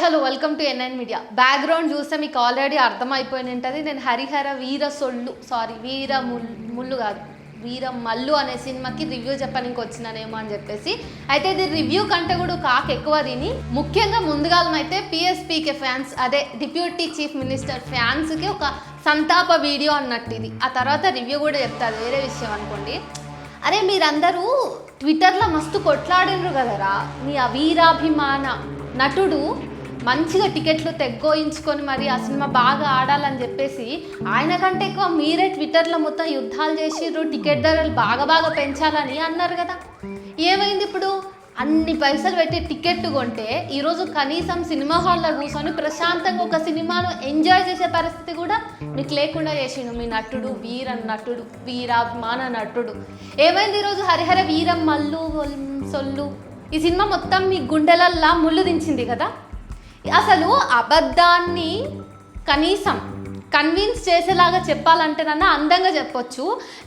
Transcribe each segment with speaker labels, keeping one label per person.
Speaker 1: Hello welcome to NN media. Background చూస్తే మీకు already అర్థమైపోయి ఉంటుంది. నేను హరిహర వీర మల్లు అనే సినిమాకి రివ్యూ చెప్పడానికి వచ్చినానేమో అని చెప్పేసి. అయితే ఇది రివ్యూ కంటే కూడా కాక ఎక్కువ దీని ముఖ్యంగా ముందుగాలమైతే పిఎస్పీకే ఫ్యాన్స్, అదే డిప్యూటీ చీఫ్ మినిస్టర్ ఫ్యాన్స్కి ఒక సంతాప వీడియో అన్నట్టు ఇది. ఆ తర్వాత రివ్యూ కూడా చెప్తారు, వేరే విషయం అనుకోండి. అరే మీరందరూ ట్విట్టర్లో మస్తు కొట్లాడినరు కదరా, మీ వీరాభిమాన నటుడు మంచిగా టికెట్లు తెగ్గోయించుకొని మరి ఆ సినిమా బాగా ఆడాలని చెప్పేసి ఆయన కంటే ఎక్కువ మీరే ట్విట్టర్లో మొత్తం యుద్ధాలు చేసిర్రు, టికెట్ ధరలు బాగా పెంచాలని అన్నారు కదా. ఏమైంది ఇప్పుడు? అన్ని పైసలు పెట్టి టికెట్ కొంటే ఈరోజు కనీసం సినిమా హాల్లో కూర్చొని ప్రశాంతంగా ఒక సినిమాను ఎంజాయ్ చేసే పరిస్థితి కూడా మీకు లేకుండా చేసిండు మీ నటుడు, వీరాభిమాన నటుడు. ఏమైంది ఈరోజు? హరిహర వీరం మల్లు సొల్లు ఈ సినిమా మొత్తం మీ గుండెలల్లా ముళ్ళు దించింది కదా. అసలు అబద్ధాన్ని కనీసం కన్విన్స్ చేసేలాగా చెప్పాలంటేనన్నా అందంగా చెప్పొచ్చు,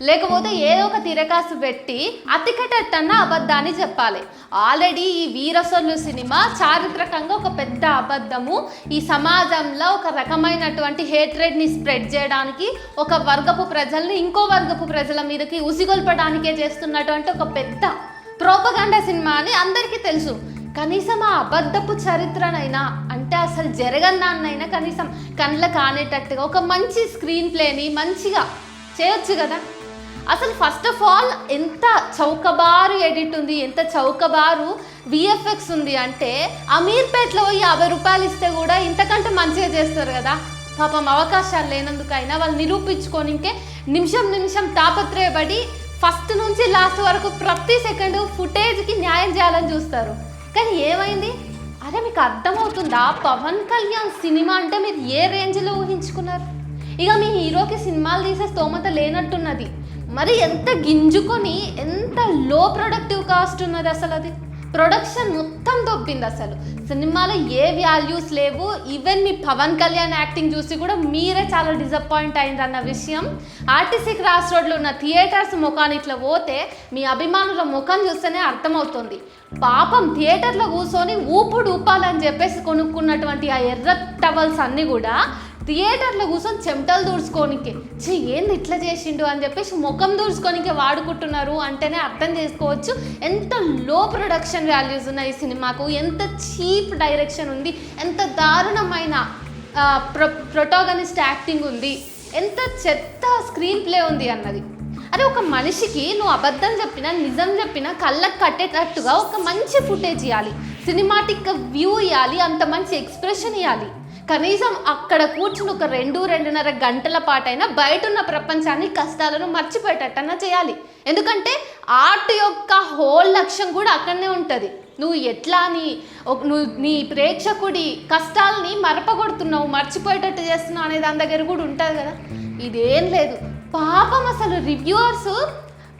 Speaker 1: లేకపోతే ఏదో ఒక తిరకాసు పెట్టి అతికటట్టన్నా అబద్ధాన్ని చెప్పాలి. ఆల్రెడీ ఈ వీరసొల్లు సినిమా చారిత్రకంగా ఒక పెద్ద అబద్ధము, ఈ సమాజంలో ఒక రకమైనటువంటి హేట్రెడ్ని స్ప్రెడ్ చేయడానికి, ఒక వర్గపు ప్రజల్ని ఇంకో వర్గపు ప్రజల మీదకి ఉసిగొల్పడానికే చేస్తున్నటువంటి ఒక పెద్ద ప్రోపగాండా సినిమా అని అందరికీ తెలుసు. కనీసం ఆ అబద్ధపు చరిత్రనైనా, అంటే అసలు జరగన్నాన్నైనా కనీసం కళ్ళ కానేటట్టుగా ఒక మంచి స్క్రీన్ ప్లేని మంచిగా చేయొచ్చు కదా. అసలు ఫస్ట్ ఆఫ్ ఆల్ ఎంత చౌకబారు ఎడిట్ ఉంది, ఎంత చౌకబారు విఎఫ్ఎక్స్ ఉంది అంటే అమీర్పేట్లో 50 రూపాయలు ఇస్తే కూడా ఇంతకంటే మంచిగా చేస్తారు కదా. పాపం అవకాశాలు లేనందుకైనా వాళ్ళు నిరూపించుకోనికే నిమిషం తాపత్రయపడి ఫస్ట్ నుంచి లాస్ట్ వరకు ప్రతి సెకండ్ ఫుటేజ్కి న్యాయం చేయాలని చూస్తారు. కానీ ఏమైంది? అరే మీకు అర్థమవుతుందా? పవన్ కళ్యాణ్ సినిమా అంటే మీరు ఏ రేంజ్లో ఊహించుకున్నారు? ఇక మీ హీరోకి సినిమాలు తీసే స్తోమత లేనట్టున్నది. మరి ఎంత గింజుకొని ఎంత లో ప్రొడక్టివ్ కాస్ట్ ఉన్నది అసలు. అది ప్రొడక్షన్ మొత్తం దొబ్బింది. అసలు సినిమాలో ఏ వాల్యూస్ లేవు. ఈవెన్ మీ పవన్ కళ్యాణ్ యాక్టింగ్ చూసి కూడా మీరే చాలా డిసప్పాయింట్ అయింది అన్న విషయం ఆర్టీసీ క్రాస్ రోడ్లో ఉన్న థియేటర్స్ ముఖాన్ని ఇట్లా పోతే మీ అభిమానుల ముఖం చూస్తేనే అర్థమవుతుంది. పాపం థియేటర్లో కూర్చొని ఊపాలని చెప్పేసి కొనుక్కున్నటువంటి ఆ ఎర్ర టవల్స్ అన్నీ కూడా థియేటర్లో కూర్చొని చెమటలు దూర్చుకోనికే ఏంది ఇట్లా చేసిండు అని చెప్పేసి ముఖం దూర్చుకోనికే వాడుకుంటున్నారు అంటేనే అర్థం చేసుకోవచ్చు ఎంత లో ప్రొడక్షన్ వాల్యూస్ ఉన్నాయి ఈ సినిమాకు, ఎంత చీప్ డైరెక్షన్ ఉంది, ఎంత దారుణమైన ప్రొటాగనిస్ట్ యాక్టింగ్ ఉంది, ఎంత చెత్త స్క్రీన్ ప్లే ఉంది అన్నది. అరే ఒక మనిషికి నువ్వు అబద్ధం చెప్పినా నిజం చెప్పినా కళ్ళకు కట్టేటట్టుగా ఒక మంచి ఫుటేజ్ ఇవ్వాలి, సినిమాటిక్ వ్యూ ఇవ్వాలి, అంత మంచి ఎక్స్ప్రెషన్ ఇవ్వాలి. కనీసం అక్కడ కూర్చుని ఒక 2-2.5 గంటల పాటైనా బయట ఉన్న ప్రపంచాన్ని కష్టాలను మర్చిపోయేటట్టన్నా చేయాలి. ఎందుకంటే ఆర్ట్ యొక్క హోల్ లక్ష్యం కూడా అక్కడనే ఉంటుంది. నువ్వు ఎట్లా నీ ప్రేక్షకుడి కష్టాలని మరపగొడుతున్నావు, మర్చిపోయేటట్టు చేస్తున్నావు అనే దాని దగ్గర కూడా ఉంటుంది కదా. ఇదేం లేదు. పాపం అసలు రివ్యూవర్స్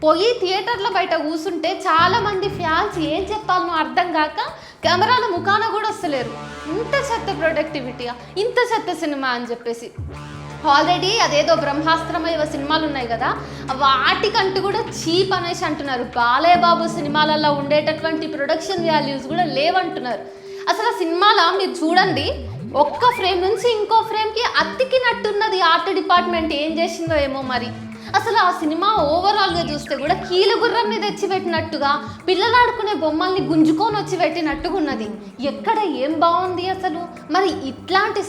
Speaker 1: పోయి థియేటర్లో బయట కూర్చుంటే చాలామంది ఫ్యాన్స్ ఏం చెప్పాలనో అర్థం కాక కెమెరాల ముఖాన కూడా వస్తలేరు. ఇంత చెత్త ప్రొడక్టివిటీగా ఇంత చెత్త సినిమా అని చెప్పేసి. ఆల్రెడీ అదేదో బ్రహ్మాస్త్రమయ్య సినిమాలు ఉన్నాయి కదా, వాటికంటూ కూడా చీప్ అనేసి అంటున్నారు. బాలయ్య బాబు సినిమాలలో ఉండేటటువంటి ప్రొడక్షన్ వాల్యూస్ కూడా లేవంటున్నారు. అసలు ఆ సినిమాలో మీరు చూడండి, ఒక్క ఫ్రేమ్ నుంచి ఇంకో ఫ్రేమ్కి అతికినట్టున్నది ఆర్ట్ డిపార్ట్మెంట్ ఏం చేసిందో ఏమో మరి. అసలు ఆ సినిమా ఓవరాల్గా చూస్తే కూడా కీలుగుర్రాన్ని తెచ్చిపెట్టినట్టుగా, పిల్లలు ఆడుకునే బొమ్మల్ని గుంజుకొని వచ్చి పెట్టినట్టుగా ఉన్నది. ఎక్కడ ఏం బాగుంది అసలు? మరి ఇట్లాంటి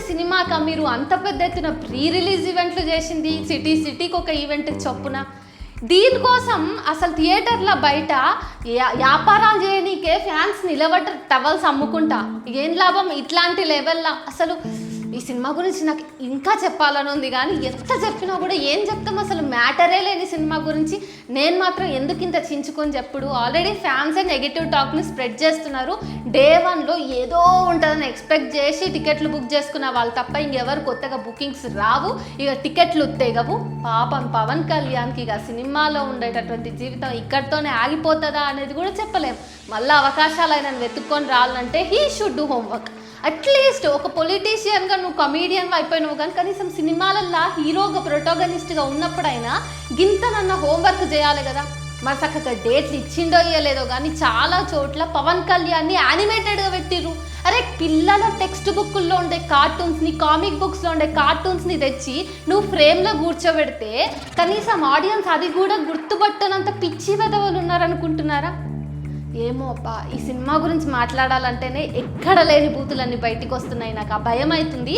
Speaker 1: సినిమాకి మీరు అంత పెద్ద ఎత్తున ప్రీ రిలీజ్ ఈవెంట్లు చేసింది, సిటీకి ఒక ఈవెంట్ చొప్పున. దీనికోసం అసలు థియేటర్ల బయట వ్యాపారాలు చేయనీకే ఫ్యాన్స్ నిలబడ్డ టవల్స్ అమ్ముకుంటా ఏం లాభం? ఇట్లాంటి లెవెల్లో అసలు ఈ సినిమా గురించి నాకు ఇంకా చెప్పాలని ఉంది, కానీ ఎంత చెప్పినా కూడా ఏం చెప్తాం? అసలు మ్యాటరే లేని సినిమా గురించి నేను మాత్రం ఎందుకు ఇంత చించుకొని చెప్పుడు. ఆల్రెడీ ఫ్యాన్సే నెగిటివ్ టాక్ని స్ప్రెడ్ చేస్తున్నారు. డే 1లో ఏదో ఉంటుందని ఎక్స్పెక్ట్ చేసి టికెట్లు బుక్ చేసుకున్న వాళ్ళు తప్ప ఇంకెవరు కొత్తగా బుకింగ్స్ రావు, ఇక టికెట్లు తెగవు. పాపం పవన్ కళ్యాణ్కి ఇక సినిమాలో ఉండేటటువంటి జీవితం ఇక్కడితోనే ఆగిపోతుందా అనేది కూడా చెప్పలేము. మళ్ళీ అవకాశాలు ఆయన వెతుక్కొని రావాలంటే he should do homework. At least ఒక పొలిటీషియన్గా నువ్వు కమీడియన్ అయిపోయినావు కానీ కనీసం సినిమాలల్లో హీరోగా ప్రొటాగనిస్ట్గా ఉన్నప్పుడైనా గింతనన్న హోంవర్క్ చేయాలి కదా. మరి చక్కగా డేట్లు ఇచ్చిండో ఇయ్యలేదో కానీ చాలా చోట్ల పవన్ కళ్యాణ్ని యానిమేటెడ్గా పెట్టిర్రు. అరే పిల్లల టెక్స్ట్ బుక్కుల్లో ఉండే కార్టూన్స్ని, కామిక్ బుక్స్లో ఉండే కార్టూన్స్ని తెచ్చి నువ్వు ఫ్రేమ్లో కూర్చోబెడితే కనీసం ఆడియన్స్ అది కూడా గుర్తుపట్టనంత పిచ్చి వెధవలు ఉన్నారనుకుంటున్నారా? ఏమో అబ్బా, ఈ సినిమా గురించి మాట్లాడాలంటేనే ఎక్కడ లేని బూతులన్నీ బయటికి వస్తున్నాయి. నాకు ఆ భయం అవుతుంది.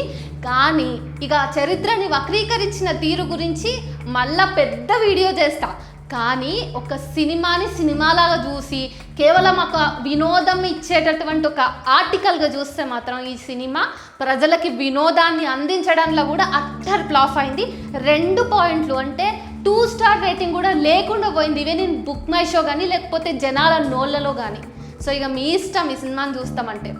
Speaker 1: కానీ ఇక చరిత్రని వక్రీకరించిన తీరు గురించి మళ్ళా పెద్ద వీడియో చేస్తా. కానీ ఒక సినిమాని సినిమాలాగా చూసి కేవలం ఒక వినోదం ఇచ్చేటటువంటి ఒక ఆర్టికల్గా చూస్తే మాత్రం ఈ సినిమా ప్రజలకి వినోదాన్ని అందించడంలో కూడా అట్టర్ ఫ్లాప్ అయింది. 2 పాయింట్లు అంటే 2 స్టార్ రేటింగ్ కూడా లేకుండా పోయింది. ఇవే నేను బుక్ మై షో కానీ లేకపోతే జనాల నోళ్ళలో కానీ. సో ఇక మీ ఇష్టం ఈ సినిమాని చూస్తామంటే.